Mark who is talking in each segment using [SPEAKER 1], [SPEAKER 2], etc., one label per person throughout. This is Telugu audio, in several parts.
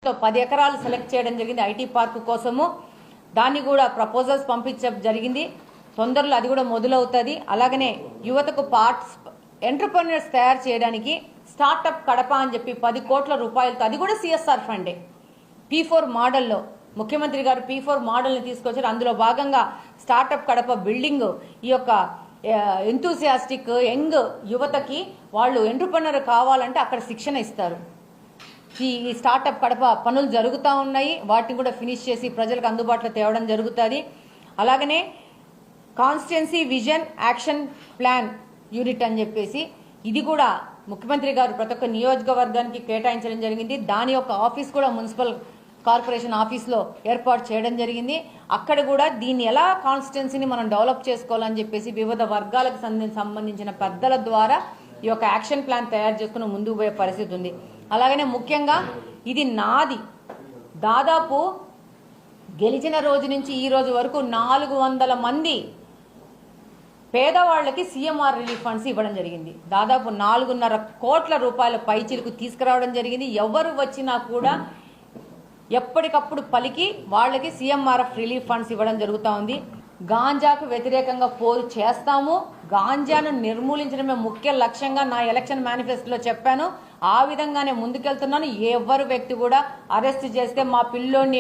[SPEAKER 1] 10 ఎకరాలు సెలెక్ట్ చేయడం జరిగింది ఐటీ పార్క్ కోసము. దాన్ని కూడా ప్రపోజల్స్ పంపించడం జరిగింది. తొందరలో అది కూడా మొదలవుతుంది. అలాగనే యువతకు ఎంటర్‌ప్రెన్యూర్స్ తయారు చేయడానికి స్టార్టప్ కడప అని చెప్పి 10 కోట్ల రూపాయలతో, అది కూడా సిఎస్ఆర్ ఫండే, P4 మోడల్లో ముఖ్యమంత్రి గారు P4 మోడల్ని తీసుకొచ్చారు. అందులో భాగంగా స్టార్టప్ కడప బిల్డింగ్ ఈ యొక్క ఎంతూసియాస్టిక్ యంగ్ యువతకి వాళ్ళు ఎంటర్‌ప్రెన్యూర్ కావాలంటే అక్కడ శిక్షణ ఇస్తారు. ఈ స్టార్టప్ కడప పనులు జరుగుతూ ఉన్నాయి. వాటిని కూడా ఫినిష్ చేసి ప్రజలకు అందుబాటులో తేవడం జరుగుతుంది. అలాగనే constituency vision action plan unit అని చెప్పేసి ఇది కూడా ముఖ్యమంత్రి గారు ప్రతి ఒక్క నియోజకవర్గానికి కేటాయించడం జరిగింది. దాని యొక్క ఆఫీస్ కూడా మున్సిపల్ కార్పొరేషన్ ఆఫీస్లో ఏర్పాటు చేయడం జరిగింది. అక్కడ కూడా దీన్ని ఎలా కాన్స్టిట్యుయెన్సీని మనం డెవలప్ చేసుకోవాలని చెప్పేసి వివిధ వర్గాలకు సంబంధించిన పెద్దల ద్వారా ఈ యొక్క యాక్షన్ ప్లాన్ తయారు చేసుకుని ముందుకు పోయే పరిస్థితి ఉంది. అలాగనే ముఖ్యంగా ఇది నాది, దాదాపు గెలిచిన రోజు నుంచి ఈ రోజు వరకు 400 మంది పేదవాళ్లకి సీఎంఆర్ రిలీఫ్ ఫండ్స్ ఇవ్వడం జరిగింది. దాదాపు 4.5 కోట్ల రూపాయల పైచిలకు తీసుకురావడం జరిగింది. ఎవరు వచ్చినా కూడా ఎప్పటికప్పుడు పలికి వాళ్ళకి సీఎంఆర్ఎఫ్ రిలీఫ్ ఫండ్స్ ఇవ్వడం జరుగుతూ ఉంది. గాంజాకు వ్యతిరేకంగా పోరు చేస్తాము. గాంజాను నిర్మూలించడమే ముఖ్య లక్ష్యంగా నా ఎలక్షన్ మేనిఫెస్టోలో చెప్పాను. ఆ విధంగానే ముందుకెళ్తున్నాను. ఎవరు వ్యక్తి కూడా అరెస్ట్ చేస్తే మా పిల్లోడిని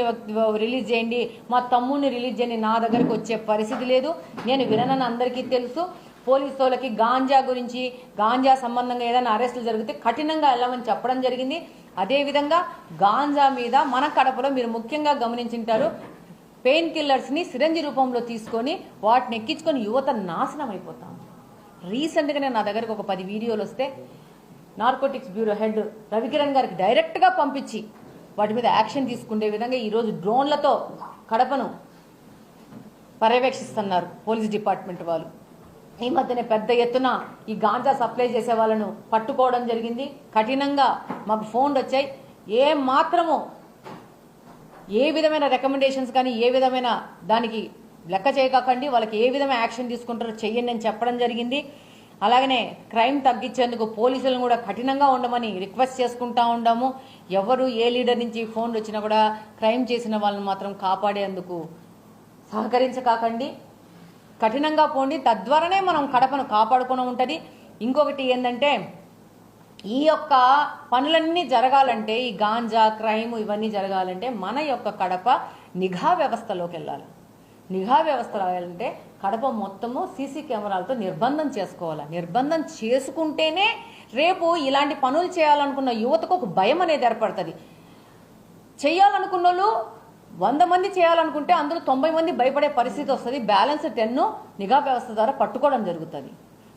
[SPEAKER 1] రిలీజ్ చేయండి, మా తమ్ముడిని రిలీజ్ చేయండి, నా దగ్గరికి వచ్చే పరిస్థితి లేదు. నేను విననని అందరికీ తెలుసు. పోలీసు వాళ్ళకి గాంజా గురించి, గాంజా సంబంధంగా ఏదైనా అరెస్టులు జరిగితే కఠినంగా వెళ్ళమని చెప్పడం జరిగింది. అదేవిధంగా గాంజా మీద మన కడపలో మీరు ముఖ్యంగా గమనించుంటారు, పెయిన్ కిల్లర్స్ని సిరంజి రూపంలో తీసుకొని వాటిని ఎక్కించుకొని యువత నాశనం అయిపోతాం. రీసెంట్గానే నా దగ్గరకు ఒక 10 వీడియోలు వస్తే నార్కోటిక్స్ బ్యూరో హెడ్ రవికిరణ్ గారికి డైరెక్ట్గా పంపించి వాటి మీద యాక్షన్ తీసుకునే విధంగా ఈరోజు డ్రోన్లతో కడపను పర్యవేక్షిస్తున్నారు పోలీస్ డిపార్ట్మెంట్ వాళ్ళు. ఈ మధ్యనే పెద్ద ఎత్తున ఈ గాంజా సప్లై చేసే వాళ్ళను పట్టుకోవడం జరిగింది. కఠినంగా మాకు ఫోన్లు వచ్చాయి. ఏ విధమైన రికమెండేషన్స్ కానీ ఏ విధమైన దానికి లెక్క చేయకండి, వాళ్ళకి ఏ విధమైన యాక్షన్ తీసుకుంటారో చెయ్యండి అని చెప్పడం జరిగింది. అలాగనే క్రైమ్ తగ్గించేందుకు పోలీసులను కూడా కఠినంగా ఉండమని రిక్వెస్ట్ చేసుకుంటా ఉన్నాము. ఎవరు ఏ లీడర్ నుంచి ఫోన్లు వచ్చినా కూడా క్రైమ్ చేసిన వాళ్ళని మాత్రం కాపాడేందుకు సహకరించకండి, కఠినంగా పోండి. తద్వారానే మనం కడపను కాపాడుకుని ఉంటుంది. ఇంకొకటి ఏంటంటే, ఈ యొక్క పనులన్నీ జరగాలంటే, ఈ గాంజా క్రైమ్ ఇవన్నీ జరగాలంటే మన యొక్క కడప నిఘా వ్యవస్థలోకి వెళ్ళాలి. నిఘా వ్యవస్థ రావాలంటే కడప మొత్తము సీసీ కెమెరాలతో నిర్బంధం చేసుకోవాలి. నిర్బంధం చేసుకుంటేనే రేపు ఇలాంటి పనులు చేయాలనుకున్న యువతకు ఒక భయం అనేది ఏర్పడుతుంది. చేయాలనుకున్న వాళ్ళు 100 మంది చేయాలనుకుంటే అందులో 90 మంది భయపడే పరిస్థితి వస్తుంది. బ్యాలెన్స్ 10 నిఘా వ్యవస్థ ద్వారా పట్టుకోవడం జరుగుతుంది.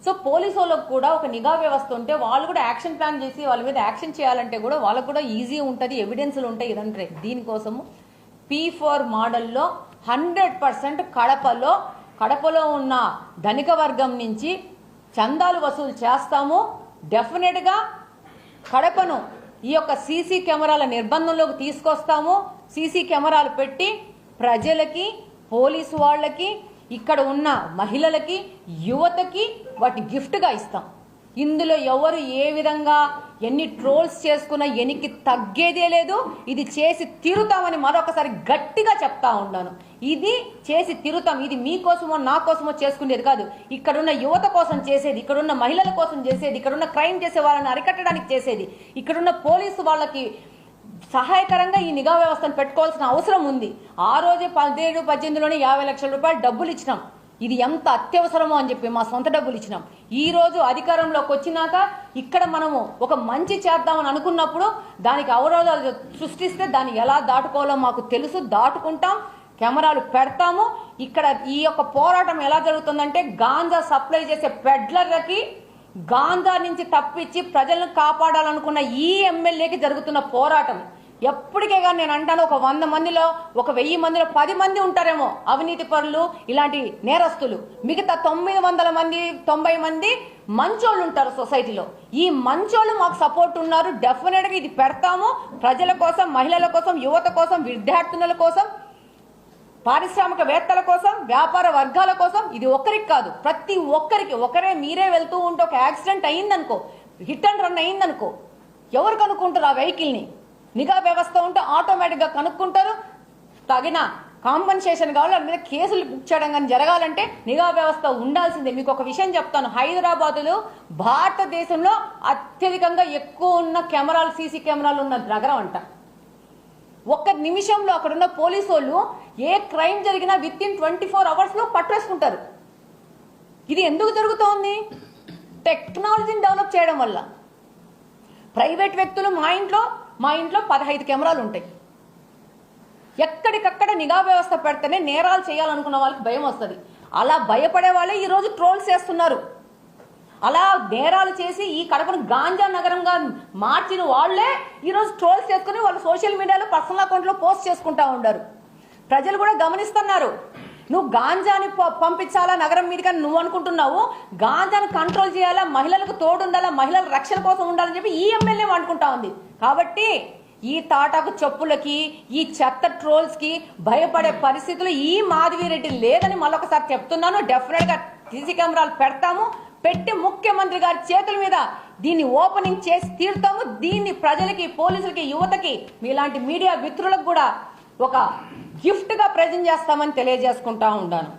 [SPEAKER 1] సో పోలీసు వాళ్ళకు కూడా ఒక నిఘా వ్యవస్థ ఉంటే వాళ్ళు కూడా యాక్షన్ ప్లాన్ చేసి వాళ్ళ మీద యాక్షన్ చేయాలంటే కూడా వాళ్ళకు కూడా ఈజీ ఉంటుంది, ఎవిడెన్స్లు ఉంటాయి. ఇదంటే దీనికోసము P4 మోడల్లో 100% కడపలో ఉన్న ధనిక వర్గం నుంచి చందాలు వసూలు చేస్తాము. డెఫినెట్గా కడపను ఈ యొక్క సీసీ కెమెరాల నిర్బంధంలోకి తీసుకొస్తాము. సీసీ కెమెరాలు పెట్టి ప్రజలకి, పోలీసు వాళ్ళకి, ఇక్కడ ఉన్న మహిళలకి, యువతకి వాటి గిఫ్ట్గా ఇస్తాం. ఇందులో ఎవరు ఏ విధంగా ఎన్ని ట్రోల్స్ చేసుకున్నా ఎనికి తగ్గేదే లేదు. ఇది చేసి తీరుతామని మరొకసారి గట్టిగా చెప్తా ఉన్నాను. ఇది చేసి తీరుతాం. ఇది మీకోసమో నా కోసమో చేసుకునేది కాదు. ఇక్కడున్న యువత కోసం చేసేది, ఇక్కడున్న మహిళల కోసం చేసేది, ఇక్కడున్న క్రైమ్ చేసే వాళ్ళని అరికట్టడానికి చేసేది, ఇక్కడున్న పోలీసు వాళ్ళకి సహాయకరంగా ఈ నిఘా వ్యవస్థను పెట్టుకోవాల్సిన అవసరం ఉంది. ఆ రోజే 17-18లోనే 50 లక్షల రూపాయలు డబ్బులు ఇచ్చినాం. ఇది ఎంత అత్యవసరమో అని చెప్పి మా సొంత డబ్బులు ఇచ్చినాం. ఈ రోజు అధికారంలోకి వచ్చినాక ఇక్కడ మనము ఒక మంచి చేద్దామని అనుకున్నప్పుడు దానికి అవరోధాలు సృష్టిస్తే దాన్ని ఎలా దాటుకోవాలో మాకు తెలుసు. దాటుకుంటాం, కెమెరాలు పెడతాము. ఇక్కడ ఈ యొక్క పోరాటం ఎలా జరుగుతుందంటే, గాంజా సప్లై చేసే పెడ్లర్లకి గాంజా నుంచి తప్పించి ప్రజలను కాపాడాలనుకున్న ఈ ఎమ్మెల్యేకి జరుగుతున్న పోరాటం. ఎప్పటికే కానీ నేను అంటాను, ఒక 100 మందిలో, ఒక 1000 మందిలో 10 మంది ఉంటారేమో అవినీతి పరులు, ఇలాంటి నేరస్తులు. మిగతా 90 మంది మంచోళ్ళు ఉంటారు సొసైటీలో. ఈ మంచోళ్ళు మాకు సపోర్ట్ ఉన్నారు. డెఫినెట్గా ఇది పెడతాము. ప్రజల కోసం, మహిళల కోసం, యువత కోసం, విద్యార్థినుల కోసం, పారిశ్రామికవేత్తల కోసం, వ్యాపార వర్గాల కోసం. ఇది ఒక్కరికి కాదు, ప్రతి ఒక్కరికి. మీరే వెళ్తూ ఉంటే ఒక యాక్సిడెంట్ అయిందనుకో, హిట్ అండ్ రన్ అయిందనుకో, ఎవరు కనుక్కుంటారు ఆ వెహికల్ని? నిఘా వ్యవస్థ ఉంటే ఆటోమేటిక్గా కనుక్కుంటారు. తగిన కాంపన్సేషన్ కావాలి, వాళ్ళ మీద కేసులు బుక్ చేయడం కానీ జరగాలంటే నిఘా వ్యవస్థ ఉండాల్సిందే. మీకు ఒక విషయం చెప్తాను, హైదరాబాదులో భారతదేశంలో అత్యధికంగా ఎక్కువ ఉన్న కెమెరాలు, సీసీ కెమెరాలు ఉన్న నగరం అంట. ఒక్క నిమిషంలో అక్కడున్న పోలీసు వాళ్ళు ఏ క్రైమ్ జరిగినా విత్ ఇన్ 24 hours లో పట్టేసుకుంటారు. ఇది ఎందుకు జరుగుతోంది? టెక్నాలజీని డెవలప్ చేయడం వల్ల. ప్రైవేట్ వ్యక్తులు మా ఇంట్లో 15 కెమెరాలు ఉంటాయి. ఎక్కడికక్కడ నిఘా వ్యవస్థ పెడితేనే నేరాలు చేయాలనుకున్న వాళ్ళకి భయం వస్తుంది. అలా భయపడే వాళ్ళే ఈరోజు ట్రోల్స్ చేస్తున్నారు. అలా నేరాలు చేసి ఈ కడపను గాంజా నగరంగా మార్చిన వాళ్లే ఈరోజు ట్రోల్స్ చేసుకుని వాళ్ళు సోషల్ మీడియాలో పర్సనల్ అకౌంట్లో పోస్ట్ చేసుకుంటా ఉన్నారు. ప్రజలు కూడా గమనిస్తున్నారు. నువ్వు గాంజాని పంపించాలా నగరం మీదకి నువ్వు అనుకుంటున్నావు, గాంజాని కంట్రోల్ చేయాలా, మహిళలకు తోడు ఉండాలా, మహిళల రక్షణ కోసం ఉండాలని చెప్పి ఈ ఎమ్మెల్యే అనుకుంటా ఉంది. కాబట్టి ఈ తాటాకు చెప్పులకి, ఈ చెత్త ట్రోల్స్ కి భయపడే పరిస్థితులు ఈ మాధవిరెడ్డి లేదని మళ్ళొకసారి చెప్తున్నాను. డెఫినెట్ గా సీసీ కెమెరాలు పెట్టి ముఖ్యమంత్రి గారి చేతుల మీద దీన్ని ఓపెనింగ్ చేసి తీరుతాము. దీన్ని ప్రజలకి, పోలీసులకి, యువతకి, మీలాంటి మీడియా మిత్రులకు కూడా ఒక గిఫ్ట్ గా ప్రజెంట్ చేస్తామని తెలియజేసుకుంటా ఉన్నాను.